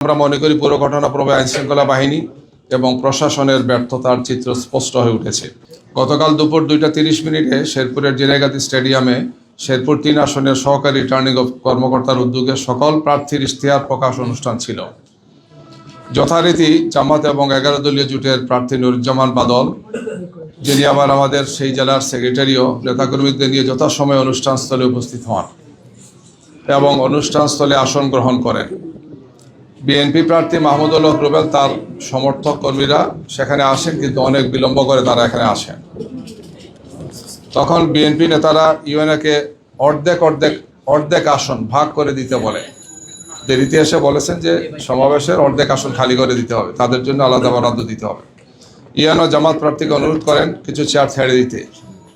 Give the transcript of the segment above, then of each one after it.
আমরা মনে করি পুরো ঘটনাপ্রবাহে আইনশৃঙ্খলা বাহিনী এবং প্রশাসনের ব্যর্থতার চিত্র স্পষ্ট হয়ে উঠেছে। গতকাল দুপুর 2:30 শেরপুরের জিনাইগাতি স্টেডিয়ামে শেরপুর 3 আসনের সহকারী রিটার্নিং কর্মকর্তার উদ্যোগে সকল প্রার্থীর ইশতেহার প্রকাশ অনুষ্ঠান ছিল। যথারীতি জামাত এবং 11 দলীয় জোটের প্রার্থী নুরুজ্জামান বাদল, যিনি আবার আমাদের সেই জেলার সেক্রেটারিও, নেতাকর্মীদের নিয়ে যথাসময়ে অনুষ্ঠানস্থলে উপস্থিত হন এবং অনুষ্ঠানস্থলে আসন গ্রহণ করেন। বিএনপি প্রার্থী মাহমুদুল হক রুবেল তার সমর্থক কর্মীরা সেখানে আসেন, কিন্তু অনেক বিলম্ব করে তারা এখানে আসেন। তখন বিএনপি নেতারা ইউএনএকে অর্ধেক আসন ভাগ করে দিতে বলে। দেরিতে এসে বলেছেন যে সমাবেশের অর্ধেক আসন খালি করে দিতে হবে, তাদের জন্য আলাদা বরাদ্দ দিতে হবে। ইউএনও জামাত প্রার্থীকে অনুরোধ করেন কিছু চেয়ার ছেড়ে দিতে।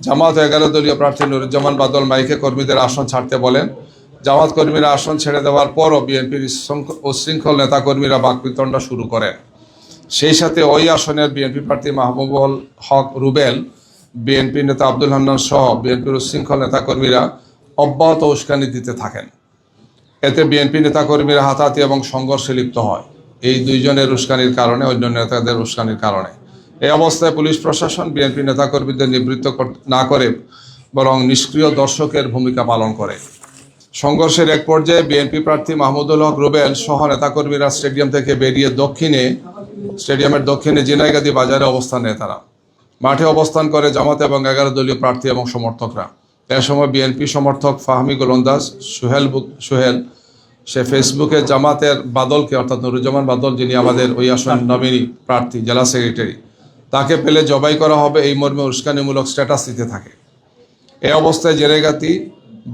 জামাত 11 দলীয় প্রার্থী নুরুজ্জামান বাদল মাইকে কর্মীদের আসন ছাড়তে বলেন। জামাত কর্মীরা আসন ছেড়ে দেওয়ার পরও বিএনপির উচ্ছৃঙ্খল নেতাকর্মীরা বাকবিতণ্ডা শুরু করেন। সেই সাথে ওই আসনের বিএনপি প্রার্থী মাহমুদুল হক রুবেল, বিএনপি নেতা আব্দুল হান্নান সহ বিএনপির উচ্ছৃঙ্খল নেতাকর্মীরা অব্যাহত উস্কানি দিতে থাকেন। এতে বিএনপি নেতাকর্মীরা হাতাহাতি এবং সংঘর্ষে লিপ্ত হয়, এই দুইজনের উস্কানির কারণে, অন্য নেতাদের উস্কানির কারণে। এই অবস্থায় পুলিশ প্রশাসন বিএনপি নেতাকর্মীদের নিবৃত্ত না করে বরং নিষ্ক্রিয় দর্শকের ভূমিকা পালন করে। সংঘর্ষের এক পর্যায়ে বিএনপি প্রার্থী মাহমুদুল হক রুবেল সহ নেতাকর্মীরা স্টেডিয়াম থেকে বেরিয়ে স্টেডিয়ামের দক্ষিণে জিনাইগাতি বাজারে অবস্থান নেয়। তারা মাঠে অবস্থান করে জামাত এবং 11 দলীয় প্রার্থী এবং সমর্থকরা। এ সময় বিএনপি সমর্থক ফাহমি গোলন্দাজ সোহেল সে ফেসবুকে জামাতের বাদলকে, অর্থাৎ নুরুজ্জামান বাদল, যিনি আমাদের ওই আসন নমিনি প্রার্থী, জেলা সেক্রেটারি, তাকে পেলে জবাই করা হবে এই মর্মে উস্কানিমূলক স্ট্যাটাস দিতে থাকে। এই অবস্থায় জিনাইগাতি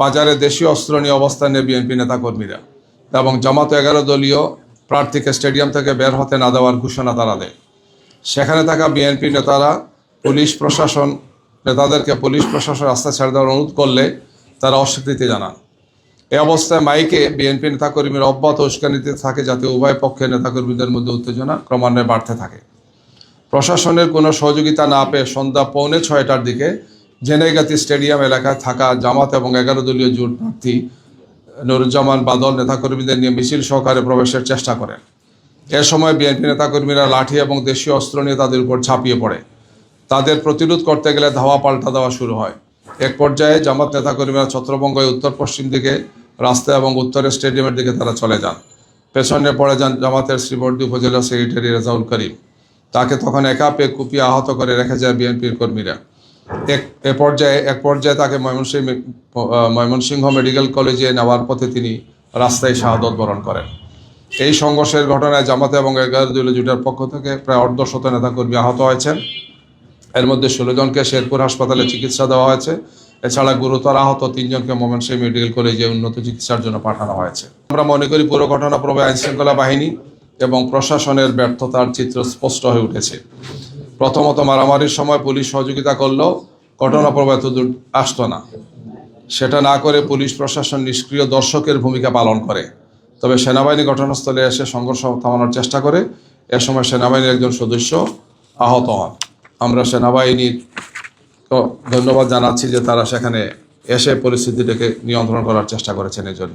বাজারে দেশীয় অস্ত্র নিয়ে অবস্থান নেয় বিএনপি নেতাকর্মীরা এবং জামাত 11 দলীয় প্রার্থীকে স্টেডিয়াম থেকে বের হতে না দেওয়ার ঘোষণা তারা দেয়। সেখানে থাকা বিএনপি নেতাদেরকে পুলিশ প্রশাসন রাস্তা ছেড়ে দেওয়ার অনুরোধ করলে তারা অস্বীকৃতি জানান। এই অবস্থায় মাইকে বিএনপি নেতাকর্মীরা অব্যাহত উস্কানি দিতে থাকে, যাতে উভয় পক্ষের নেতাকর্মীদের মধ্যে উত্তেজনা ক্রমান্বয়ে বাড়তে থাকে। প্রশাসনের কোনো সহযোগিতা না পেয়ে সন্ধ্যা 5:45টার দিকে জিনাইগাতি স্টেডিয়াম এলাকায় থাকা জামাত এবং 11 দলীয় জোট প্রার্থী নুরুজ্জামান বাদল নেতাকর্মীদের নিয়ে মিছিল সহকারে প্রবেশের চেষ্টা করেন। এ সময় বিএনপি নেতাকর্মীরা লাঠি এবং দেশীয় অস্ত্র নিয়ে তাদের উপর ঝাঁপিয়ে পড়ে। তাদের প্রতিরোধ করতে গেলে ধাওয়া পাল্টা দেওয়া শুরু হয়। এক পর্যায়ে জামাত নেতাকর্মীরা ছত্রভঙ্গ হয়ে উত্তর পশ্চিম দিকে রাস্তা এবং উত্তরের স্টেডিয়ামের দিকে তারা চলে যান। পেছনে পড়ে যান জামাতের শ্রীবর্দী উপজেলা সেক্রেটারি রেজাউল করিম। তাকে তখন একা পেয়ে কুপিয়ে আহত করে রেখে যায় বিএনপির কর্মীরা। এক পর্যায়ে তাকে ময়মনসিংহ মেডিকেল কলেজে নেওয়ার পথে তিনি রাস্তায় শাহাদত বরণ করেন। এই সংঘর্ষের ঘটনায় জামাত এবং 11 দলীয় জোটের পক্ষ থেকে প্রায় 150 নেতাকর্মী আহত হয়েছেন। এর মধ্যে 16 জনকে শেরপুর হাসপাতালে চিকিৎসা দেওয়া হয়েছে। এছাড়া গুরুতর আহত 3 জনকে ময়মনসিংহ মেডিকেল কলেজে উন্নত চিকিৎসার জন্য পাঠানো হয়েছে। আমরা মনে করি পুরো ঘটনাপ্রবাহে আইনশৃঙ্খলা বাহিনী এবং প্রশাসনের ব্যর্থতার চিত্র স্পষ্ট হয়ে উঠেছে। প্রথমত, মারামারির সময় পুলিশ সহযোগিতা করলেও ঘটনাপ্রবাহ এতদূর আসতো না। সেটা না করে পুলিশ প্রশাসন নিষ্ক্রিয় দর্শকের ভূমিকা পালন করে। তবে সেনাবাহিনী ঘটনাস্থলে এসে সংঘর্ষ থামানোর চেষ্টা করে। এ সময় সেনাবাহিনীর একজন সদস্য আহত হন। আমরা সেনাবাহিনীর ধন্যবাদ জানাচ্ছি যে তারা সেখানে এসে পরিস্থিতিটাকে নিয়ন্ত্রণ করার চেষ্টা করেছেন। এই জন্য